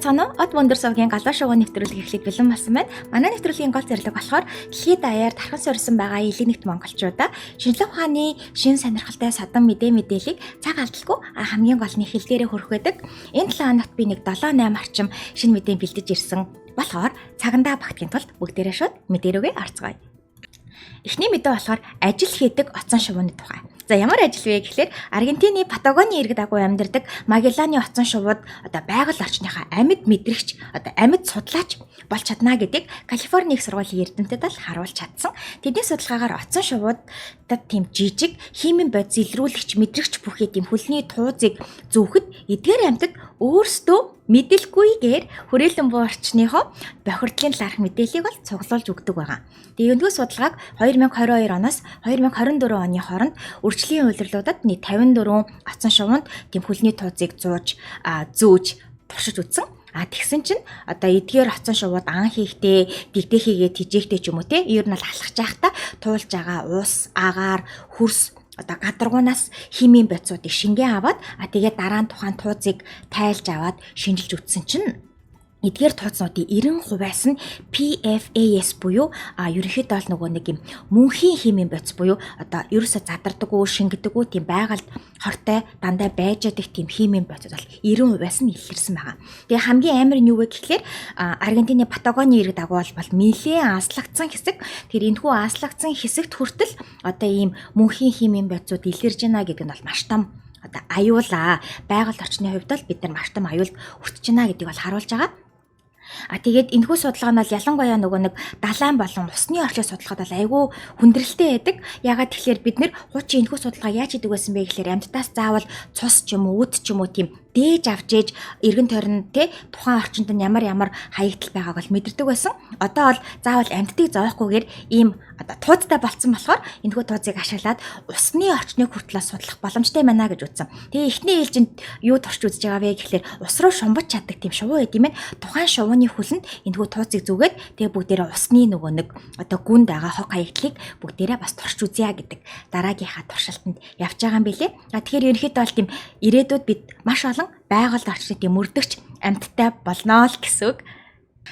Бацгаана уу? Од мөндөр сувгийн галзуу шувуу нэвтрүүлэг эхлэх бэлэн болсон байна. Манай нэвтрүүлгийн гол зорилго болохоор дэлхийд даяар тархан суурьсан байгаа элийн нэгт монголчуудаа шинжлэх ухааны шин сонирхолтой садан мэдээллийг цаг алдалгүй хамгийн гол нь хэлдгээрээ хүргэх байдаг. Энэ 7 хоногт би нэг 7-8 орчим шин мэдээ бэлдэж ирсэн болохоор цагандаа багтахын тулд бүгдээрээ шууд мэдээ рүүгээ орцгоё. Эхний мэдээ болохоор ажил хийдэг оцон шувууны тухай. За ямар ажил вэ гэхээр Аргентины Патагоны иргэд агуу амьдардаг Магелланы оцон шувууд байгаль орчныхаа амьд мэдрэгч амьд судлаач болж чадна гэдгийг Калифорни их сургуулийн эрдэмтэд л харуулж чадсан. Тэдний судалгаагаар оцон шувуудад тийм жижиг химийн бодис илрүүлэгч мэдрэгч бүхий тийм хөлний туузыг зүүхэд эдгээр амьтад өөрсдөө мэдэлгүйгээр хүрээлэн буй орчныхоо бохирдлын талаарх мэдээллийг бол цуглуулж өгдөг байгаа. Тэгээ өнөөдөр судалгааг 2022 оноос 2024 оны хооронд үржлийн үйлрэлүүдэд нэг 54 оцон шувуунд тийм хөлний туузыг зүүж туршиж үзсэн. Тэгсэн чинь эдгээр оцон шувууд ан хийхдээ, дэгдээ хийгээд тижээхтэй ч юм уу те. Ер нь бол алхаж байхдаа туулж байгаа ус, агаар, хөрс гадаргуунаас химийн бодисуудыг шингэн аваад тэгээд дараа нь тухайн туузыг тайлж аваад шинжилж үзсэн чинь эдгээр туузнуудын 90%-аас нь PFAS буюу ерөнхийдөө бол нөгөө нэг юм мөнхийн химийн бодис буюу ерөөсө задардаггүй, шингэдэггүй тийм байгальд хортой дандаа байж яддаг тийм химийн бодис бол 90%-аас нь илэрсэн байгаа. Тэгээ хамгийн амар нь юу вэ гэхээр Аргентины Патагоны иргэд агуу бол нэлээд аслагдсан хэсэг. Тэр энэхүү аслагдсан хэсэгт хүртэл ийм мөнхийн химийн бодисууд илэрж байна гэдэг нь бол маш том аюулаа. Байгаль орчны хувьд бол бид нар маш том аюулд хүртэж байна гэдгийг бол харуулж байгаа. Тэгээд энэхүү судалгаа нь бол ялангуяа нөгөө нэг далайн болон усны орчийг судлахад бол айгүй хүндрэлтэй байдаг. Ягаад тэгэхээр бид нэр хуучин энэхүү судалгаа яаж хийдэг байсан бэ гэхээр амьтдаас заавал цус ч юм уу, үд ч юм уу тийм дээж авч ээж эргэн тойрон те тухайн орчинд нь ямар хаягдал байгааг бол мэдэрдэг байсан. Одоо бол заавал амьтдыг зоохгүйгээр ийм туудтай болцсон болохоор энэхүү туузыг ашиглаад усны орчныг хүртэл судлах боломжтой байна гэж үзсэн. Тэгээ эхний ээлжинд юу турч үзэж байгаа вэ гэхээр ус руу шумбаж чаддаг тийм шувуу байд юм байна. Тухайн шувууны хөлөнд энэхүү туузыг зүгээд тэгээ бүгдээрээ усны нөгөө нэг гүнд байгаа хог хаягдлыг бүгдээрээ бас турч үзье гэдэг дараагийнхаа туршилтанд явж байгаа юм билэ. Тэгэхээр ерөнхийдөө бол тийм ирээдүйд бид маш олон байгаль орчны тийм мөрдөгч амьттай болноо л гэсэн үг.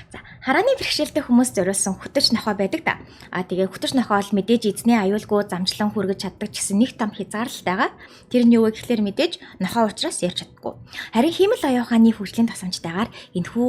За харааны бэрхшээлтэй хүмүүс зориулсан хөтөч нохой байдаг да. Тэгээ хөтөч нохой бол мэдээж эзний аюулгүй замчлан хүргэж чаддаг ч гэсэн нэг том хязгаарлалтайгаа тэр нь юу вэ гэхээр мэдээж нохой учраас ярьж чаддаггүй. Харин хиймэл оюуханы хөгжлийн тусламжтайгаар энэхүү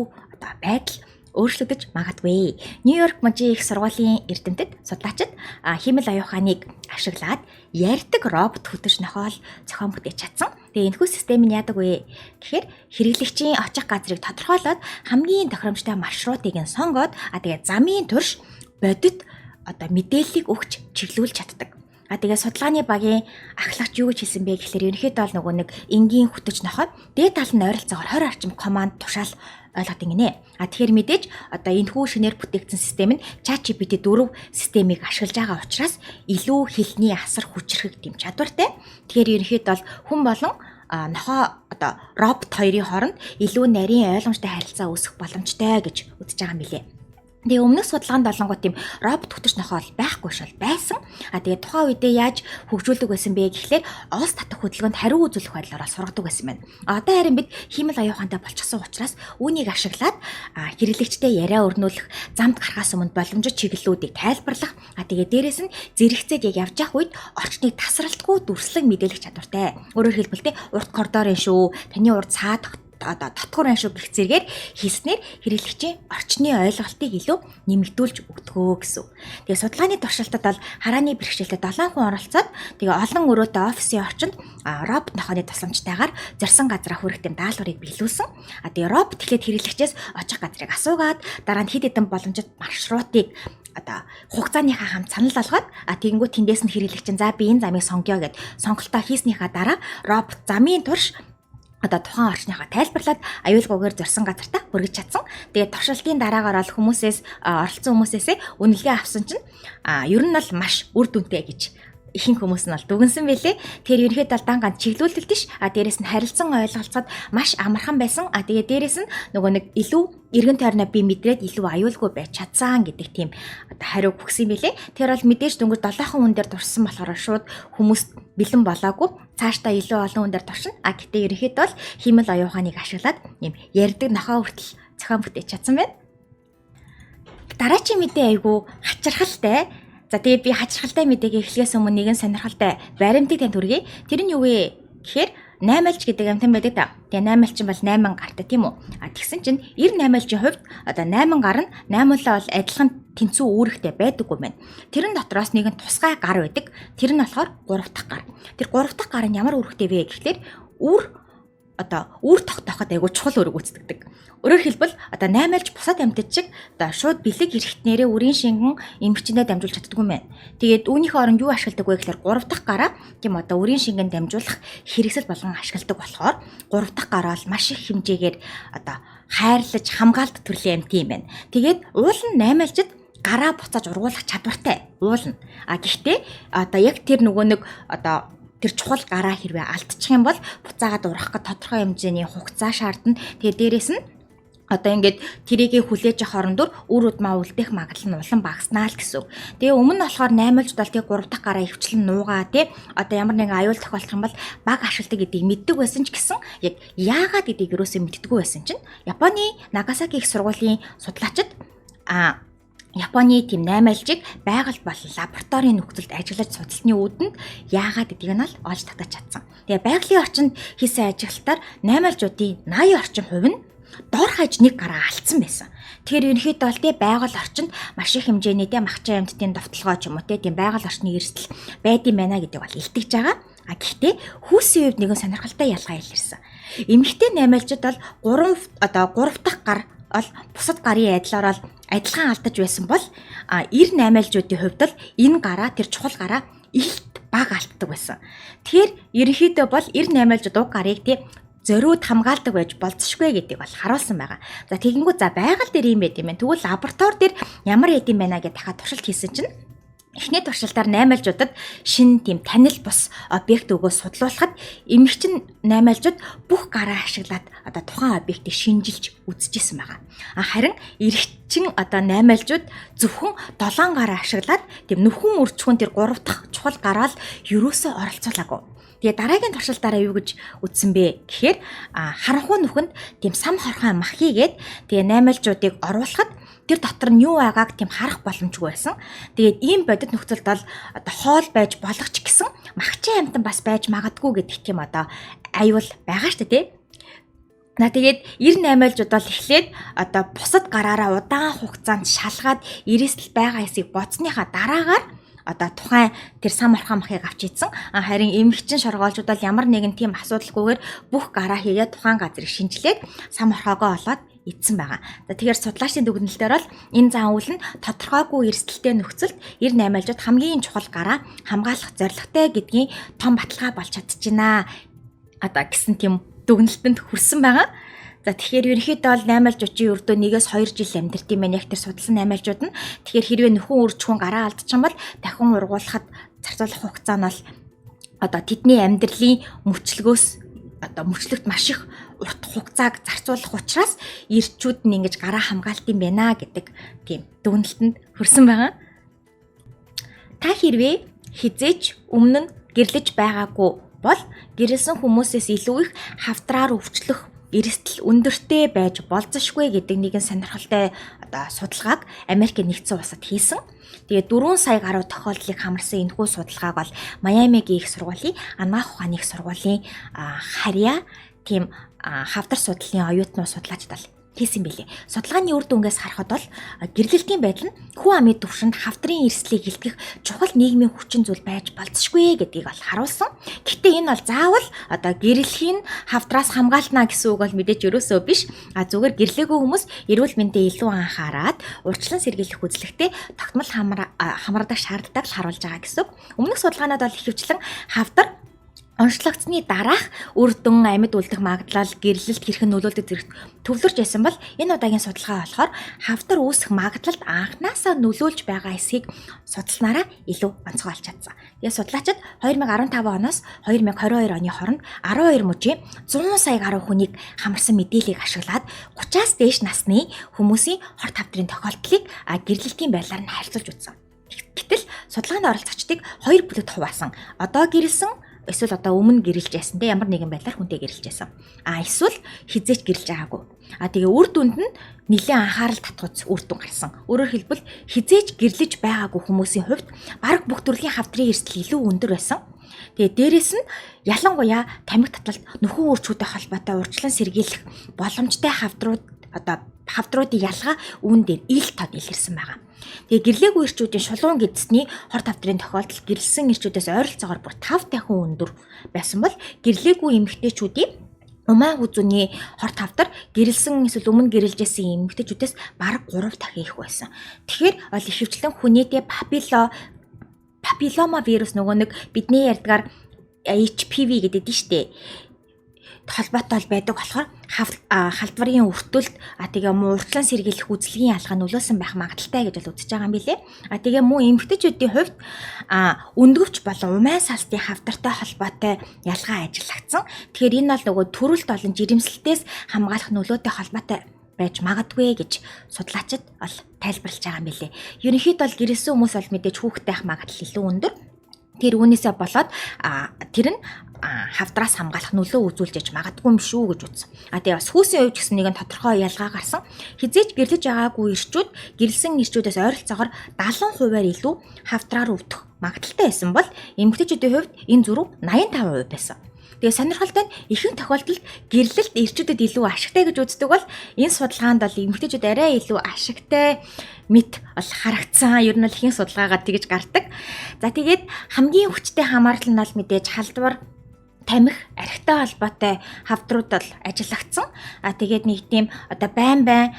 байдал өөрчлөгдөж магадгүй. Нью-Йорк мужийн их сургуулийн эрдэмтэд судлаачид хиймэл оюуханыг ашиглаад ярьдаг робот хөтөч нохой зохион бүтээж чадсан. Тэгээ энэхүү систем нь яадаг вэ гэхээр хэрэглэгчийн очих газрыг тодорхойлоод хамгийн тохиромжтой маршрутыг нь сонгоод тэгээ замын турш бодит мэдээллийг өгч чиглүүлж чаддаг. Тэгээ судалгааны багийн ахлагч юу гэж хэлсэн бэ гэхээр ерөнхийдөө нөгөө нэг энгийн хөтөч нохой дээд тал нь ойролцоогоор 20 орчим команд тушаал ойлгоод ингэнэ. Тэгэхээр мэдээж энэхүү шинээр бүтээгдсэн систем нь ChatGPT 4 системийг ашиглаж байгаа учраас илүү хэлний асар хүчрэх тийм чадвартай. Тэгэхээр ерөнхийдөө хүн болон нохой робот хоёрын хооронд илүү нарийн ойлгомжтой харилцаа үүсэх боломжтой гэж үзэж байгаа юм билээ. Тэгээ өмнөх судалгаанд болонгоо тийм робот хөтөч нохой байхгүй шал байсан. Тэгээ тухайн үедээ яаж хөгжүүлдэг байсан бэ гэхлээр олс татах хөдөлгөөнд хариу үзүүлэх байдлаараа сургадаг байсан байна. Одоо харин бид хиймэл оюухантай болчихсон учраас үүнийг ашиглаад хэрэглэгчтэй яриа өрнүүлэх, замд гарахаас өмнө боломжит чиглэлүүдийг тайлбарлах, тэгээ дээрэс нь зэрэгцээд яг явж явах үед орчныг тасралтгүй дүрслэг мэдээлэх чадвартай. Өөрөөр хэлбэл те урт коридорын шүү, таны урд цаад татвар аншиг гэх зэргээр хийснээр хэрэглэгчийн орчны ойлголтыг илүү нэмэгдүүлж өгдөгөө гэсэн. Тэгээ судалгааны туршилтад бол харааны бэрхшээлтэй 7 хүн оролцоод тэгээ олон өрөөтэй офисын орчинд робот нохойны тусламжтайгаар зорьсон газраа хүрэх тийм даалгаврыг биелүүлсэн. Тэгээ робот эхлээд хэрэглэгчээс очих газрыг асуугаад дараа нь хэд хэдэн боломжит маршрутыг хугацааныхаа хамт санал болгоод тэгэнгүүт тэндээс нь хэрэглэгч за би энэ замыг сонгоё гэд сонголтоо хийснийхаа дараа робот замын турш тухайн орчныхаа тайлбарлаад аюулгүйгээр зорьсон газартаа хүргэж чадсан. Тэгээд туршилтын дараагаар бол оролцсон хүмүүсээс үнэлгээ авсан чинь ер нь бол маш үр дүнтэй гэж ихэнх хүмүүс нь бол дүгнсэн байлээ. Тэгэхээр ерөнхийдөө дан ганц чиглүүлэлт биш. Дээрээс нь харилцан ойлголцоход маш амархан байсан. Тэгээ дээрээс нь нөгөө нэг илүү эргэн тойрноо би мэдрээд илүү аюулгүй байж чадсан гэдэг тийм хариу өгсөн байлээ. Тэгэхээр бол мэдээж дөнгөж 7 хүн дээр турсан болохоор шууд хүмүүс бэлэн болоогүй. Цаашдаа илүү олон хүн дээр туршина. Гэтээ ерөнхийдөө бол хиймэл оюун ухааныг ашиглаад юм ярьдаг нохоо хүртэл зохион бүтээж чадсан байна. Дараагийн мэдээ айгүй хачирхалтай. За тэгээ би хачирхалтай мэдээг эхлэхээс өмнө нэгэн сонирхолтой баримтыг танд хүргэе. Тэр нь юу вэ гэхээр 8алж гэдэг амтан байдаг та. Тэгээ 8алж нь бол 8 гартай тийм үү? Тэгсэн чинь 98алжийн хувьд одоо 8 гар нь 8-лаа бол адилхан тэнцүү үүрэгтэй байдаггүй байна. Тэрэн дотроос нэгэн тусгай гар байдаг. Тэр нь болохоор 3 дахь гар. Тэр 3 дахь гар нь ямар үүрэгтэй вэ гэхээр үр тогтооход айгуу чухал үүрэг үүсгдэг. Өөрөөр хэлбэл одоо 8алж бусад амьтад шиг одоо шууд бэлэг эрэхтнэрээ үрийн шингэн эмгчэндээ дамжуулж чаддгүй мэн. Тэгээд үүнийхээ оронд юу ашигладаг вэ гэхээр 3 дахь гараа тийм одоо үрийн шингэн дамжуулах хэрэгсэл болгон ашигладаг болохоор 3 дахь гараа бол маш их хэмжээгээр одоо хайрлаж хамгаалт төрлийн амьт юм байна. Тэгээд уул нь 8алжид гараа буцааж ургуулах чадвартай уул нь. Гэхдээ одоо яг тэр нөгөө нэг одоо тэр чухал гараа хэрвээ алдчих юм бол буцаагаад ургах гэж тодорхой хэмжээний хугацаа шаардна. Тэгээд дээрэс нь одоо ингээд тэрийгэ хүлээж авах орондор үр удмаа үлдэх магадлал нь улам багаснаа л гэсэн. Тэгээ өмнө нь болохоор 8алж бол тэгээ 3 дахь гараа өвчлөн нуугаа тий одоо ямар нэгэн аюул тохиолдох юм бол баг ашигладаг гэдгийг мэддэг байсан ч гэсэн яг яагаад гэдгийг юусоо мэддэггүй байсан чинь Японы Нагасаки их сургуулийн судлаачид Японы тийм 8алжийг байгаль болон лабораторийн нөхцөлд ажиллаж судалсны үүдэнд яагаад гэдгийг нь олж татаж чадсан. Тэгээ байгалийн орчинд хийсэн ажиглалтаар 8алжуудын 80 орчим хувь нь дор хаяж нэг гараа алдсан байсан. Тэгэхээр ерөнхийдөө бол тий байгаль орчинд маш их хэмжээний тий махчин амьтдын довтлогоо ч юм уу тий байгаль орчны эрсдэл байдсан байна гэдэг бол илтгэж байгаа. Гэхдээ хүүсийн хувьд нэгэн сонирхолтой ялгаа илэрсэн. Эмэгтэй 8алжид бол 3 дахь гар бол бусад гарын адилаар бол адилхан алдаж байсан бол 98алжуудын хувьд бол энэ гараа тэр чухал гараа илт баг алддаг байсан. Тэгэхээр ерөнхийдөө бол 98алжууд уг гарыг тий зориуд хамгаалдаг байж болцсошгүй гэдгийг бол харуулсан байгаа. За тэгэнгүүт за байгаль дээр юм байт юм байна. Тэгвэл лаборатори дээр ямар яд юм байна гэж дахиад туршилт хийсэн чинь эхний туршилтаар 8алжуудад шин тийм танил бус объект өгөө судлуулахад эмэгчин 8алжууд бүх гараа ашиглаад одоо тухайн объектыг шинжилж үзэжсэн байгаа. Харин эрэгчин одоо 8алжууд зөвхөн 7 гараа ашиглаад тийм нөхөн үрчхүүн тэр 3 дахь чухал гараа л юусоо оролцуулаагүй. Тэгээ дараагийн туршилтаараа юу гэж үздсэн бэ гэхээр харанхуй нүхэнд тийм сам хорхой мах хийгээд тэгээ 8алжуудыг оруулахад тэр дотор нь юу байгааг тийм харах боломжгүй байсан. Тэгээд ийм бодит нөхцөлд бол одоо хоол байж болох ч гэсэн махчин амьтан бас байж магадгүй гэдэг тийм одоо аюул байгаа шүү дээ. Тэгээд 98алжууд бол эхлээд одоо бусад гараараа удаан хугацаанд шалгаад ирээсэл байгаа хэсгийг бодсныхаа дараагаар одоо тухайн тэр сам орхон махыг авч ийдсэн. Харин эмэгчин шоргоолжууд бол ямар нэгэн тийм асуудалгүйгээр бүх гараа хийгээд тухайн газрыг шинжилээд сам орхоогоо олоод идсэн байгаа. За тэгэхээр судлаачдын дүгнэлтээр бол энэ зан үйл нь тодорхойгүй эрсдэлтэй нөхцөлд 98алжууд хамгийн чухал гараа хамгаалах зорилготой гэдгийн том баталгаа болж чадчихна. Одоо гэсэн тийм дүгнэлтэнд хүрсэн байгаа. За тэгэхээр ерөнхийдөө бол 8алжуудын өрдөө 1-2 жил амьдарт юм байна. Яг тэр судалсан 8алжууд нь тэгэхээр хэрвээ нөхөн үржихүүн гараа алдчих юм бол дахин ургуулахад зарцуулах хугацаа нь бол одоо тэдний амьдралын мөчлөгт маш их урт хугацааг зарцуулах учраас эрчүүд нь ингэж гараа хамгаалт юм байна гэдэг тийм дүгнэлтэнд хүрсэн байгаа. Та хэрвээ хизээч өмнө нь гэрлэж байгаагүй бол гэрэлсэн хүмүүсээс илүү их хавтраар өвчлөх эрсдэл өндөртэй байж болзошгүй гэдэг нэгэн сонирхолтой одоо судалгааг Америкийн нэгдсэн улсад хийсэн. Тэгээд 4 сая гаруй тохиолдлыг хамарсан энэхүү судалгааг бол Майамигийн их сургуулийн Анаах ухааны их сургуулийн харьяа тийм хавдар судлалын оюутнууд судлаачд бол хийсэн билээ. Судалгааны үр дүнгээс харахад бол гэрлэлтийн байдал нь хүн амын төвшөнд хавдрын эрсдлийг илтгэх чухал нийгмийн хүчин зүйл байж болзошгүй гэдгийг бол харуулсан. Гэхдээ энэ бол заавал одоо гэрлэхийн хавдраас хамгаална гэсэн үг бол мэдээж ерөөсөө биш. Зүгээр гэрлээгүй хүмүүс эрүүл мэндэд илүү анхаарад урьдчилан сэргийлэх үзлэгтээ тогтмол хамардаг шаардлагыг харуулж байгаа гэсэн. Өмнөх судалгаанууд бол ихэвчлэн хавдар Онцлогдсны дараах үр дүн амьд үлдэх магадлал гэрлэлт хэрхэн нөлөөлдөг зэрэгт төвлөрж байсан бол энэ удаагийн судалгаа болохоор хавдар үүсэх магадлалд анханасаа нөлөөлж байгаа эсхийг судалснараа илүү онцгой олж чадсан. Тэгээ судлаачид 2015 оноос 2022 оны хооронд 12 мужийн 100 сая гаруй хүнийг хамарсан мэдээллийг ашиглаад 30-аас дээш насны хүмүүсийн хорт хавдрын тохиолдлыг гэрлэлтийн байдлаар нь харьцуулж үзсэн. Гэтэл судалгаанд оролцогчдыг хоёр бүлэгт хуваасан. Одоо гэрэлсэн эсвэл одоо өмнө гэрэлж байсан те ямар нэгэн байдлаар хүнтэй гэрэлж байсан. Эсвэл хизээч гэрэлж байгаагүй. Тэгээ үр дүнд нь нэлээд анхаарал татгууц үр дүн гарсан. Өөрөөр хэлбэл хизээч гэрлэж байгаагүй хүмүүсийн хувьд бараг бүх төрлийн хавдрын эрсдэл илүү өндөр байсан. Тэгээ дээрэс нь ялангуяа тамхи татлалт нөхөн үрчүүтэй холбоотой урьдчилан сэргийлэх боломжтой хавдруудын ялгаа үүн дээр ил тод илэрсэн байгаа. Тэгээ гэрлээгүй эрчүүдийн шулуун гэдэсний хорт хавдрын тохиолдол гэрлсэн эрчүүдээс ойролцоогоор бүр 5 дахин өндөр байсан бол гэрлээгүй эмэгтэйчүүдийн умаа хүзүүний хорт хавдар гэрэлсэн эсвэл өмнө гэрэлжсэн эмэгтэйчүүдээс бараг 3 дахин их байсан. Тэгэхээр ихэвчлэн хүнээдээ папиллома вирус нөгөө нэг бидний ярьдгаар HPV гэдэг нь шүү дээ. Холбоотой байдаг болохоор халдварын өртөлт тэгээ муу уртлан сэргийлэх үзлэгийн ялгаа нөлөөсөн байх магадaltaй гэж бол үзэж байгаа юм билэ. Тэгээ муу эмэгтэйчүүдийн хувьд өндгөвч болон умайн салтын хавдартай холбоотой ялгаа ажиглагдсан. Тэгэхээр энэ бол нөгөө төрөлт болон жирэмслэлтээс хамгаалах нөлөөтэй холбоотой байж магадгүй гэж судлаачид бол тайлбарлаж байгаа юм билэ. Ерөнхийдөө бол гэрэлсэн хүмүүс бол мэдээж хүүхэдтэй байх магадлал илүү өндөр. Тэр үүнээсээ болоод тэр нь хавдраас хамгаалах нөлөө үзүүлж яж магадгүй юм шүү гэж үзсэн. Тэгээ бас хүүсийн хувьд гэсэн нэгэн тодорхой ялгаа гарсан. Хизээч гэрлэж байгаагүй эрчүүд гэрэлсэн эрчүүдээс ойролцоогоор 70%-аар илүү хавдраар өвдөх магадaltaй байсан бол эмэгтэйчүүдийн хувьд энэ зөрүү 85% байсан. Тэгээ сонирхолтой нь ихэнх тохиолдолд гэрлэлт эрчүүдэд илүү ашигтай гэж үздэг бол энэ судалгаанд бол эмэгтэйчүүд арай илүү ашигтай мэт бол харагдсан. Ер нь бол ихэнх судалгаагаа тэгж гардаг. За тэгээд хамгийн хүчтэй хамаарлал нь бол мэдээж халдвар тамхи архитай холбоотой хавдрууд бол ажиглагдсан. Тэгээд нэг тийм байн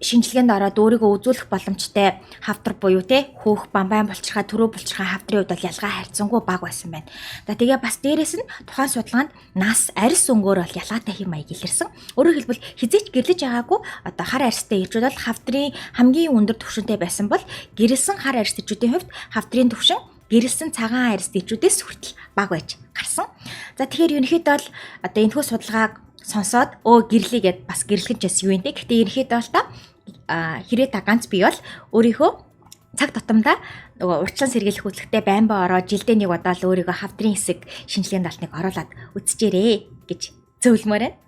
шинжилгээнд ороод өөрийгөө үзүүлэх боломжтой хавдар буюу хөөх бамбайн булчирхай төрөө булчирхай хавдрын хувьд бол ялгаа харьцангуй бага байсан байна. Тэгээ бас дээрэс нь тухайн судалгаанд нас арьс өнгөөр бол ялгаатай хэм маяг илэрсэн. Өөрөөр хэлбэл хизээч гэрлэж байгаагүй хар арьстай эрчүүд бол хавдрын хамгийн өндөр түвшинтэй байсан бол гэрэлсэн хар арьс эрчүүдийн хувьд хавдрын түвшин гэрэлсэн цагаан арьс эрчүүдээс хүртэл бага байж гарсан. Тэгэхээр ерөнхийдөө бол энэхүү судалгааг сонсоод гэрлэгээд бас гэрлэхэнчээс юу юм те. Гэхдээ ерөнхийдөө бол хэрэг та ганц бий бол өөрийнхөө цаг тутамдаа нөгөө урьдчилан сэргийлэх хөтөлбөртэй баймбаа ороод жилдээ нэг удаа л өөрийгөө хавдрын хэсэг шинжилгээнд алтныг оруулаад үзчихээрэй гэж зөвлөмөр байна.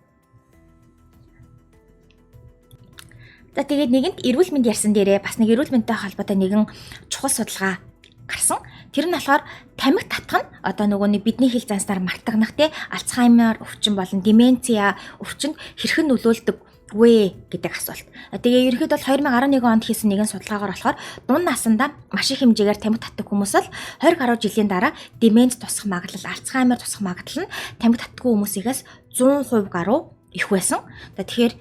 За тэгээд нэгэнт эрүүл мэнд ярьсан дээрээ бас нэг эрүүл мэндтэй холбоотой нэгэн чухал судалгаа гарсан. Тэр нь болохоор тамхи татах нь нөгөө бидний хил занснаар мартагнах Альцгеймер өвчин болон деменци өвчинд хэрхэн нөлөөлдөг гэдэг асуулт. Тэгээ ерөнхийдөө 2011 онд хийсэн нэгэн судалгаагаар болохоор дунд насандаа маш их хэмжээгээр тамхи татдаг хүмүүс бол 20 гаруй жилийн дараа деменц тусах магадлал, Альцгеймер тусах магадлал нь тамхи татдаггүй хүмүүсээс 100% гаруй их байсан. Тэгэхээр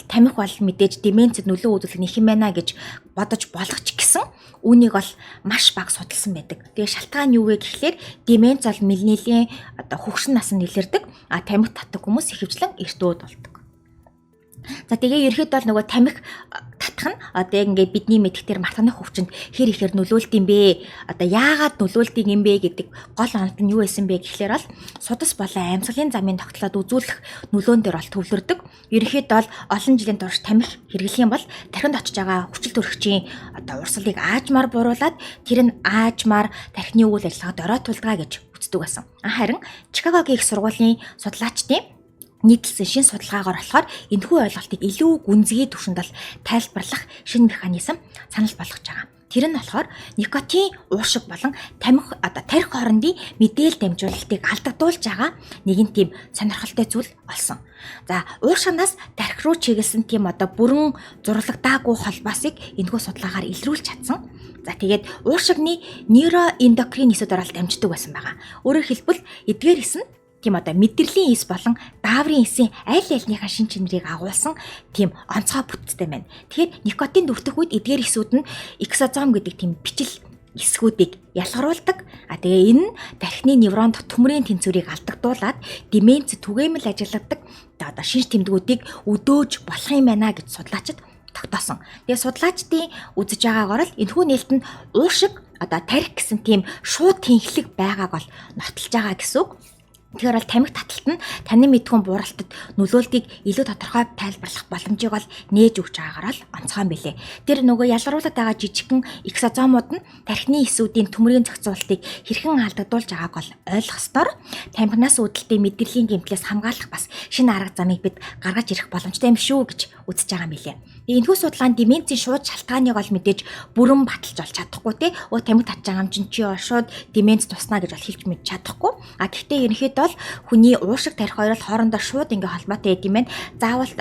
тамхи бол мэдээж деменцэд нөлөө үзүүлэх нэг юм байна гэж бодож болох ч гэсэн үүнийг бол маш бага судалсан байдаг. Тэгээ шалтгаан юу вэ гэхлээр деменц бол милленилийн хөгшин наснд илэрдэг. Тамхи татдаг хүмүүс ихэвчлэн эрт үүд болдог. За тэгээ ерөөхдөө бол нөгөө тамхи татах нь ингээд бидний мэдхтэр мартагнах өвчнөд хэр ихээр нөлөөлт юм бэ? Яагаад нөлөөлт юм бэ гэдэг гол онол нь юу байсан бэ гэхлээр бол судас болон амьсгалын замын тогтлоод үзүүлэх нөлөөн дээр бол төвлөрдөг. Ерөөхдөө бол олон жилийн турш тамхи хэрэглэх юм бол тархинд очиж байгаа хүчил төрөгчийн урсгалыг аажмаар бууруулад тэр нь аажмаар тархины үйл ажиллагаанд оройтуулдаг гэж үздэг байсан. Харин Чикагогийн их сургуулийн судлаачдын нийтлсэн шин судалгаагаар болохоор энэхүү ойлголтыг илүү гүнзгий түвшинд бол тайлбарлах шинэ механизм санал болгож байгаа. Тэр нь болохоор никотин уушиг болон тамхи тархи хоорондын мэдээлэл дамжуулалтыг алдагдуулж байгаа нэгэн тийм сонирхолтой зүйл олсон. За уушигнаас тархи руу чиглэсэн тийм бүрэн зурлагдаагүй холбоосыг энэхүү судалгаагаар илрүүлж чадсан. За тэгээд уушигны нейроэндокрин эсүүдээр бол дамждаг байсан байгаа. Өөрөөр хэлбэл эдгээр эс нь тийм мэдрэлийн эс болон дааврын эсийн аль альныхаа шин чанарыг агуулсан тийм онцгой бүтцтэй байна. Тэгэхээр никотин дүртэх үед эдгээр эсүүд нь эксозом гэдэг тийм бичил эсгүүдийг ялгаруулдаг. Тэгээ энэ нь тархины неврон дох төмрийн тэнцвэрийг алдагдуулаад деменц түгээмэл ажилладаг шинж тэмдгүүдийг өдөөж болох юм байна гэж судлаачид тогтоосон. Тэгээ судлаачдын үзэж байгаагаар л энэхүү нээлтэнд уушиг тарих гэсэн тийм шууд тэнхлэг байгааг бол нотолж байгаа гэсэн үг. Тэгэхээр бол тамхи таталт нь танин мэдхүүн бууралтад нөлөөлтийг илүү тодорхой тайлбарлах боломжийг бол нээж өгч байгаагаар л онцгой юм билэ. Тэр нөгөө ялгаруулад байгаа жижигхэн эксозомууд нь тархины эсүүдийн төмрийн зохицуултыг хэрхэн алдагдуулж байгааг бол ойлгох ёстоор тамхинаас үүдэлтэй мэдрэлийн гэмтлээс хамгаалах бас шинэ арга замыг бид гаргаж ирэх боломжтой юм шүү гэж үзэж байгаа юм билэ. Энэхүү судалгаанд деменцийн шууд шалтгааныг бол мэдээж бүрэн баталж олж чадахгүй те. Тамхи татж байгаа юм чинь шууд деменц туснаа гэж бол хэлж мэд чадахгүй. Гэхдээ ерөнхийдөө бол хүний уушиг тарих хоёр л хоорондоо шууд ингээ холбоотой байд юм байна. Заавал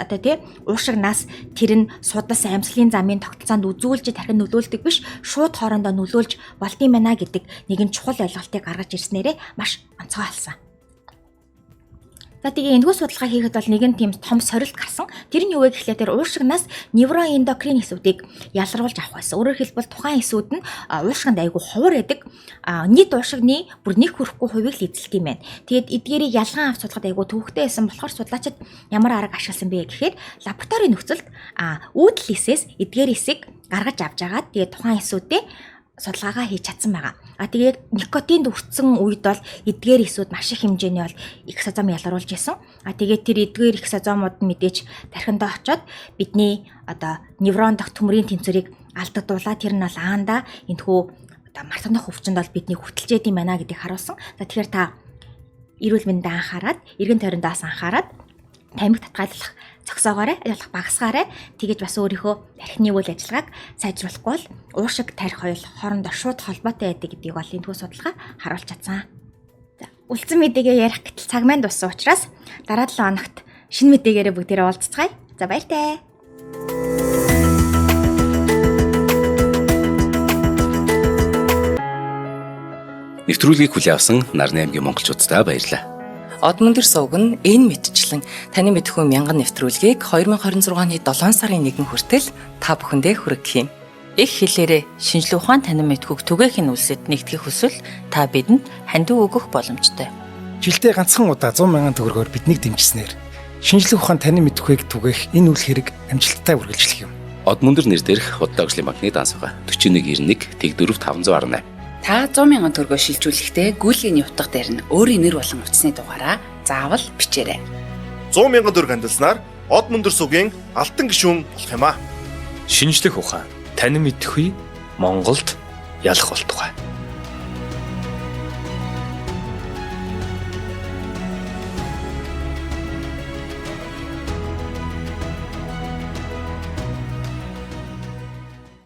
уушигнаас тэр нь судас амьсгалын замын тогтолцоонд үзүүлж тархин нөлөөлдөг биш, шууд хоорондоо нөлөөлж болд юм байна гэдэг нэгэн чухал ойлголтыг гаргаж ирснээрээ маш онцгой болсон. За тэгээ энэхүү судалгаа хийхэд бол нэгэн тийм том сорилт гарсан. Тэр нь юу вэ гэхлээр тэр уушигнаас невроэндокрин эсүүдийг ялгаруулж авах байсан. Өөрөөр хэлбэл тухайн эсүүд нь уушигнд айгүй ховор байдаг. Нийт уушигны бүр нэг хүрэхгүй хувийг л эзэлдэг юм байна. Тэгээд эдгээрийг ялгаан авч судлахад айгүй төвөгтэй байсан болохоор судлаачид ямар арга ашигласан бэ гэхээр лабораторийн нөхцөлд үүдэл эсээс эдгээр эсийг гаргаж авч агаад тэгээд тухайн эсүүдээ судалгаагаа хийж чадсан байгаа. Тэгээд никотинд өртсөн үед бол эдгээр эсүүд маш их хэмжээний бол эксозом ялгаруулж исэн. Тэгээд тэр эдгээр эксозомууд нь мэдээж тархиндаа очоод бидний неврон дох төмрийн тэнцвэрийг алдагдуулаад тэр нь бол аанда энэхүү мартах өвчнөд бол бидний хөтөлж яд юм байна гэдгийг харуулсан. Тэгэхээр та эрүүл мэндэд анхаарад, эргэн тойрондоос анхаарад тамхи татгааллах зогсоогоорой, багасгаарай. Тэгэж бас өөрийнхөө тархины үйл ажиллагааг сайжруулахгүй бол уушиг тарих хоёул хоорондоо шууд холбоотой байдаг гэдгийг бол энэхүү судалгаа харуулж чадсан. За, үлдсэн мэдээгээ ярих гэтэл цаг маань дууссан учраас дараа 7 хоногт шинэ мэдээгээрээ бүгдээрээ уулзцгаая. За баяртай. Нэвтрүүлгийг хүлээн авсан Нарны аймгийн монголчуудаа баярлалаа. Одмондөр сувг нь энэ мэдчлэн таны мэдхүйн мянган нэвтрүүлгийг 2026 оны 7 сарын 1 хүртэл та бүхэндээ хүргэх юм. Их хэлээрээ шинжлэх ухаан танин мэдхүйг түгээхийн үлсэд нэгтгэх хүсвэл та бидэнд хандив өгөх боломжтой. Жилдээ ганцхан удаа 100,000 төгрөгөөр биднийг дэмжснээр шинжлэх ухаан танин мэдхүйг түгээх энэ үйл хэрэг амжилттай үргэлжлэх юм. Одмондөр нэр дээрх Худлаа өвчлийн банкны дансгаа 4191 Тэг 4518. Та 100,000 төгрөгөөр шилжүүлэхдээ гүйлгээний утга дээр нь өөрийн нэр болон утасны дугаараа заавал бичээрэй. 100,000 төгрөг хандалснаар Одмондөр сувгийн алтан гишүүн болох юм а. Шинжлэх ухаан, танин мэдхүй Монголд ялах болтугай.